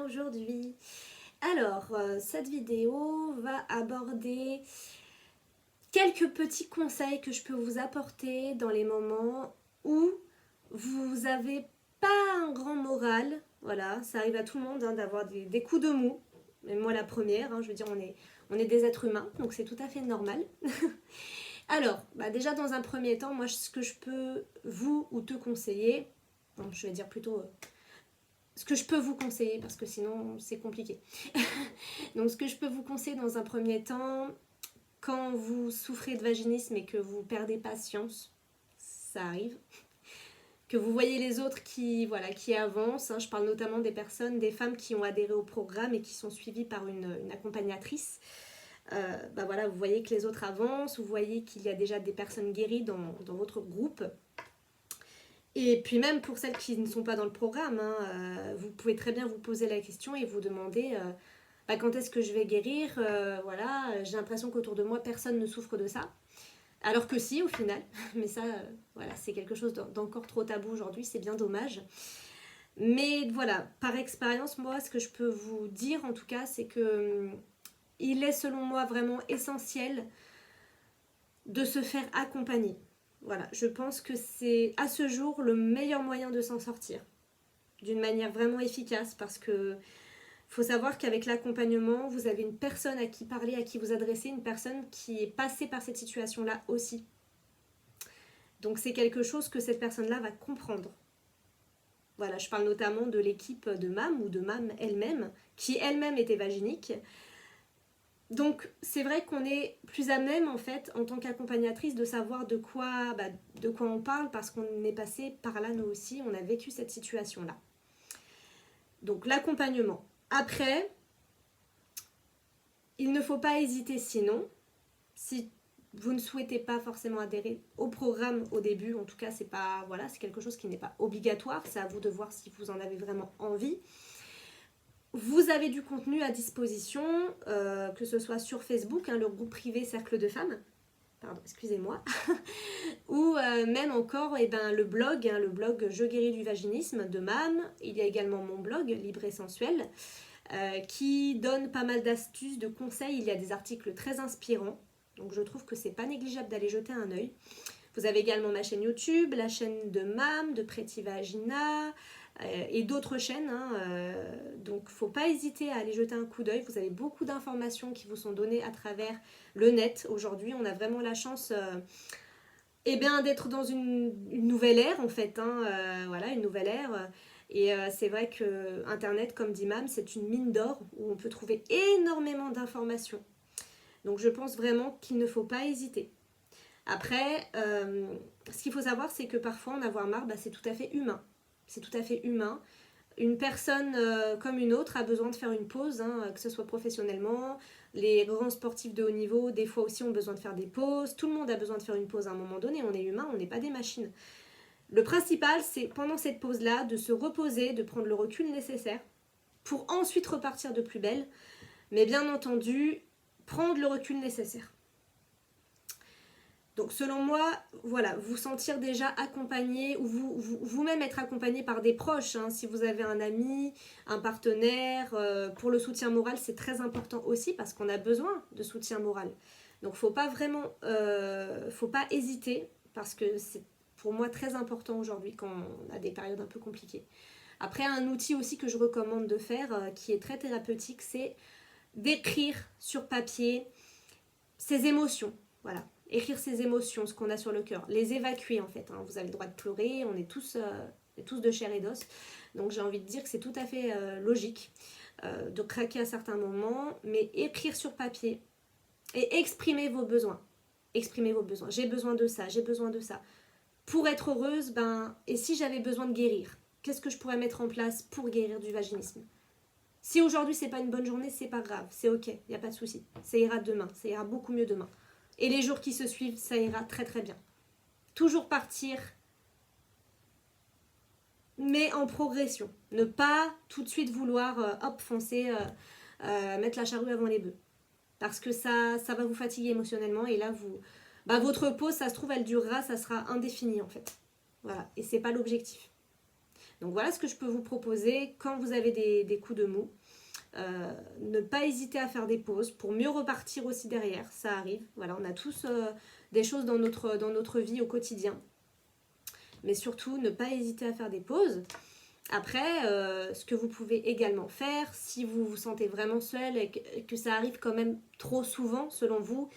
aujourd'hui. Alors, cette vidéo va aborder quelques petits conseils que je peux vous apporter dans les moments où vous n'avez pas un grand moral. Voilà, ça arrive à tout le monde d'avoir des coups de mou. Même moi la première, je veux dire, on est des êtres humains, donc c'est tout à fait normal. Alors, déjà dans un premier temps, moi ce que je peux vous ou te conseiller, je vais dire plutôt ce que je peux vous conseiller parce que sinon c'est compliqué. Donc ce que je peux vous conseiller dans un premier temps, quand vous souffrez de vaginisme et que vous perdez patience, ça arrive, que vous voyez les autres qui avancent, je parle notamment des personnes, des femmes qui ont adhéré au programme et qui sont suivies par une accompagnatrice. Vous voyez que les autres avancent, vous voyez qu'il y a déjà des personnes guéries dans votre groupe. Et puis même pour celles qui ne sont pas dans le programme, vous pouvez très bien vous poser la question et vous demander quand est-ce que je vais guérir. J'ai l'impression qu'autour de moi personne ne souffre de ça. Alors que si au final, mais ça c'est quelque chose d'encore trop tabou aujourd'hui, c'est bien dommage. Mais voilà, par expérience, moi ce que je peux vous dire en tout cas, c'est que il est selon moi vraiment essentiel de se faire accompagner. Voilà, je pense que c'est à ce jour le meilleur moyen de s'en sortir d'une manière vraiment efficace, parce que faut savoir qu'avec l'accompagnement, vous avez une personne à qui parler, à qui vous adresser, une personne qui est passée par cette situation-là aussi. Donc c'est quelque chose que cette personne-là va comprendre. Voilà, je parle notamment de l'équipe de MAM ou de MAM elle-même, qui elle-même était vaginique. Donc c'est vrai qu'on est plus à même en fait en tant qu'accompagnatrice de savoir de quoi on parle, parce qu'on est passé par là nous aussi, on a vécu cette situation là. Donc l'accompagnement. Après, il ne faut pas hésiter sinon, si vous ne souhaitez pas forcément adhérer au programme au début, en tout cas c'est quelque chose qui n'est pas obligatoire, c'est à vous de voir si vous en avez vraiment envie. Vous avez du contenu à disposition, que ce soit sur Facebook, le groupe privé Cercle de Femmes, excusez-moi, ou même encore le blog Je guéris du vaginisme de MAM. Il y a également mon blog Libre et Sensuel, qui donne pas mal d'astuces, de conseils. Il y a des articles très inspirants, donc je trouve que c'est pas négligeable d'aller jeter un œil. Vous avez également ma chaîne YouTube, la chaîne de MAM, de Pretty Vagina, et d'autres chaînes, donc faut pas hésiter à aller jeter un coup d'œil. Vous avez beaucoup d'informations qui vous sont données à travers le net. Aujourd'hui on a vraiment la chance d'être dans une nouvelle ère en fait, une nouvelle ère, et c'est vrai que Internet, comme dit MAM, c'est une mine d'or où on peut trouver énormément d'informations. Donc je pense vraiment qu'il ne faut pas hésiter. Après, ce qu'il faut savoir, c'est que parfois en avoir marre, c'est tout à fait humain. C'est tout à fait humain. Une personne comme une autre a besoin de faire une pause, que ce soit professionnellement. Les grands sportifs de haut niveau, des fois aussi, ont besoin de faire des pauses. Tout le monde a besoin de faire une pause à un moment donné. On est humain, on n'est pas des machines. Le principal, c'est pendant cette pause-là, de se reposer, de prendre le recul nécessaire pour ensuite repartir de plus belle. Mais bien entendu, prendre le recul nécessaire. Donc selon moi, vous sentir déjà accompagné, ou vous-même être accompagné par des proches, si vous avez un ami, un partenaire, pour le soutien moral, c'est très important aussi, parce qu'on a besoin de soutien moral. Donc faut pas hésiter, parce que c'est pour moi très important aujourd'hui quand on a des périodes un peu compliquées. Après, un outil aussi que je recommande de faire, qui est très thérapeutique, c'est d'écrire sur papier ses émotions. Voilà. Écrire ses émotions, ce qu'on a sur le cœur, les évacuer en fait. Vous avez le droit de pleurer, on est tous de chair et d'os. Donc j'ai envie de dire que c'est tout à fait logique de craquer à certains moments, mais écrire sur papier et exprimer vos besoins. Exprimez vos besoins. J'ai besoin de ça, j'ai besoin de ça. Pour être heureuse, et si j'avais besoin de guérir, qu'est-ce que je pourrais mettre en place pour guérir du vaginisme? Si aujourd'hui c'est pas une bonne journée, c'est pas grave, c'est ok, il n'y a pas de souci. Ça ira demain, ça ira beaucoup mieux demain. Et les jours qui se suivent, ça ira très très bien. Toujours partir, mais en progression. Ne pas tout de suite vouloir foncer, mettre la charrue avant les bœufs. Parce que ça va vous fatiguer émotionnellement, et là, votre pause, ça se trouve, elle durera, ça sera indéfini en fait. Voilà, et c'est pas l'objectif. Donc voilà ce que je peux vous proposer quand vous avez des coups de mou. Ne pas hésiter à faire des pauses pour mieux repartir aussi derrière, ça arrive. Voilà, on a tous des choses dans notre vie au quotidien. Mais surtout, ne pas hésiter à faire des pauses. Après, ce que vous pouvez également faire, si vous vous sentez vraiment seul et que ça arrive quand même trop souvent, selon vous,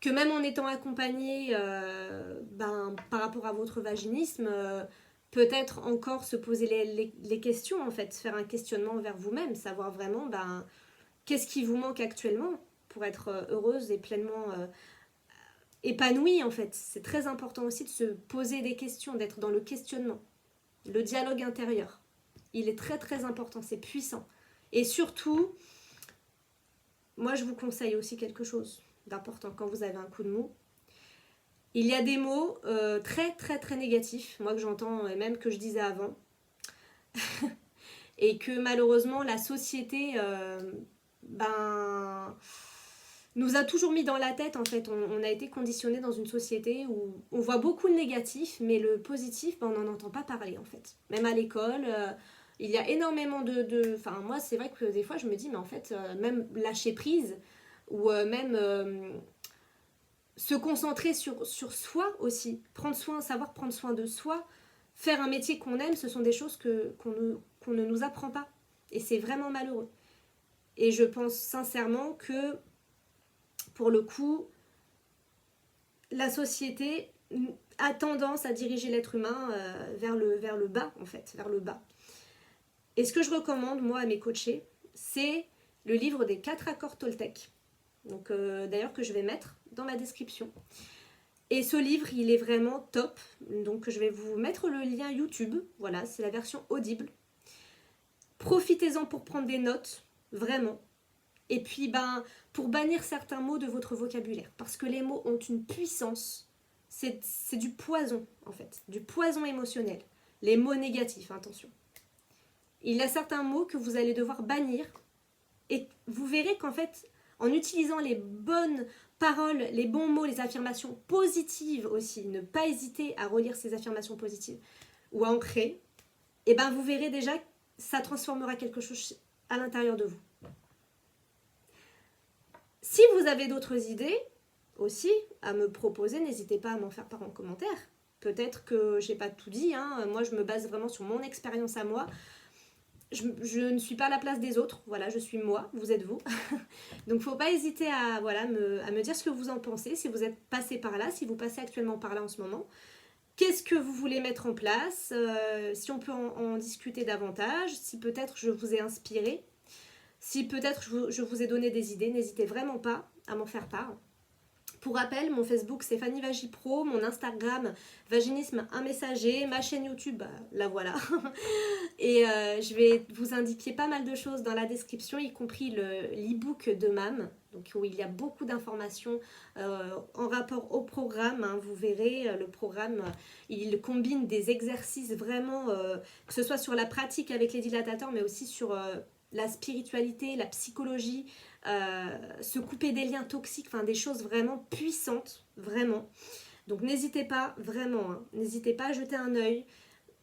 que même en étant accompagné par rapport à votre vaginisme, peut-être encore se poser les questions, en fait, faire un questionnement envers vous-même, savoir vraiment qu'est-ce qui vous manque actuellement pour être heureuse et pleinement épanouie, en fait. C'est très important aussi de se poser des questions, d'être dans le questionnement, le dialogue intérieur. Il est très très important, c'est puissant. Et surtout, moi je vous conseille aussi quelque chose d'important quand vous avez un coup de mou. Il y a des mots très très très négatifs, moi que j'entends et même que je disais avant, et que malheureusement la société nous a toujours mis dans la tête, en fait. On a été conditionné dans une société où on voit beaucoup de négatifs, mais le positif, on n'en entend pas parler, en fait. Même à l'école, il y a énormément Enfin, moi, c'est vrai que des fois, je me dis, mais en fait, même lâcher prise, ou même se concentrer sur soi aussi, savoir prendre soin de soi, faire un métier qu'on aime, ce sont des choses qu'on ne nous apprend pas. Et c'est vraiment malheureux. Et je pense sincèrement que pour le coup, la société a tendance à diriger l'être humain vers le bas, en fait, vers le bas. Et ce que je recommande, moi, à mes coachés, c'est le livre des 4 accords Toltec. Donc, d'ailleurs, que je vais mettre dans la description. Et ce livre, il est vraiment top. Donc, je vais vous mettre le lien YouTube. Voilà, c'est la version audible. Profitez-en pour prendre des notes, vraiment. Et puis, pour bannir certains mots de votre vocabulaire. Parce que les mots ont une puissance. C'est du poison, en fait. Du poison émotionnel. Les mots négatifs, attention. Il y a certains mots que vous allez devoir bannir. Et vous verrez qu'en fait, en utilisant les bonnes paroles, les bons mots, les affirmations positives aussi, ne pas hésiter à relire ces affirmations positives ou à en créer, et vous verrez déjà que ça transformera quelque chose à l'intérieur de vous. Si vous avez d'autres idées aussi à me proposer, n'hésitez pas à m'en faire part en commentaire. Peut-être que j'ai pas tout dit, hein. Moi je me base vraiment sur mon expérience à moi. Je ne suis pas à la place des autres, voilà, je suis moi, vous êtes vous. Donc faut pas hésiter à me dire ce que vous en pensez, si vous êtes passé par là, si vous passez actuellement par là en ce moment. Qu'est-ce que vous voulez mettre en place, si on peut en discuter davantage, si peut-être je vous ai inspiré. Si peut-être je vous ai donné des idées, n'hésitez vraiment pas à m'en faire part. Pour rappel, mon Facebook c'est Fanny Vagipro, mon Instagram Vaginisme un messager, ma chaîne YouTube, la voilà. Et je vais vous indiquer pas mal de choses dans la description, y compris l'e-book de MAM, donc où il y a beaucoup d'informations en rapport au programme. Hein. Vous verrez, le programme, il combine des exercices vraiment, que ce soit sur la pratique avec les dilatateurs, mais aussi sur la spiritualité, la psychologie, se couper des liens toxiques, enfin des choses vraiment puissantes, vraiment. Donc n'hésitez pas, vraiment, hein, n'hésitez pas à jeter un œil,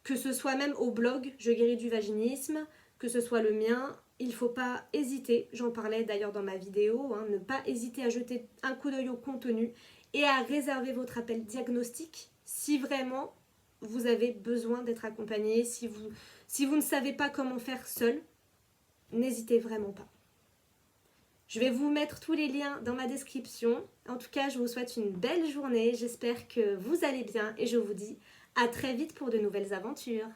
que ce soit même au blog Je guéris du vaginisme, que ce soit le mien, il ne faut pas hésiter, j'en parlais d'ailleurs dans ma vidéo, hein, ne pas hésiter à jeter un coup d'œil au contenu et à réserver votre appel diagnostic si vraiment vous avez besoin d'être accompagné, si vous ne savez pas comment faire seul, n'hésitez vraiment pas. Je vais vous mettre tous les liens dans ma description. En tout cas, je vous souhaite une belle journée. J'espère que vous allez bien et je vous dis à très vite pour de nouvelles aventures.